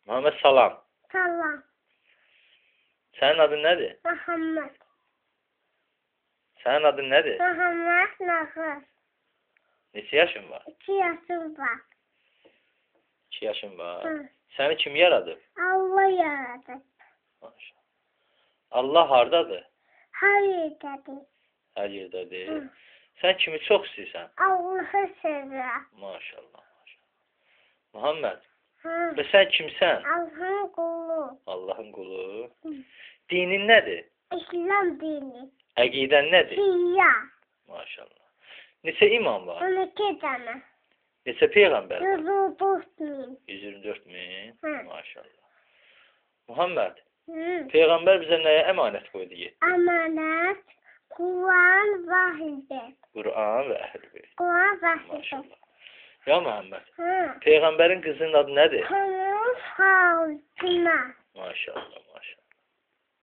Muhammed salam. Salam. Sənin adın nədir? Muhammed. Sənin adın nədir? Muhammed Nahır. Neçə yaşın var? 2 yaşım var. 2 yaşın var. Hı. Səni kim yaradıb? Allah yaradı. Maşallah. Allah hardadır? Her yerdedir. Hər yerdədir. Hı. Sən kimi çox istəyirsən? Allah'ı seviyor. Maşallah, maşallah. Muhammed, Hı. və sən kimsən? Allah'ın kulu. Allahın qulu. Hı. Dinin nədir? İslam dini. Əqidən nədir? Şia. Maşallah. Neçə imam var? 12 tane. Neçə peyğəmbər var? 134 bin. 124 min. Hı. Maşallah. Muhammed, Hı. peyğəmbər bizə nəyə əmanət qoydu? Amanet. Kur'an vahidi. Qur'an və Əhl-i Kur'an vahidi. Maşallah. Ya Muhammed, Hı. peyğəmbərin qızının adı nədir? Kılıç Fatıma. Maşallah.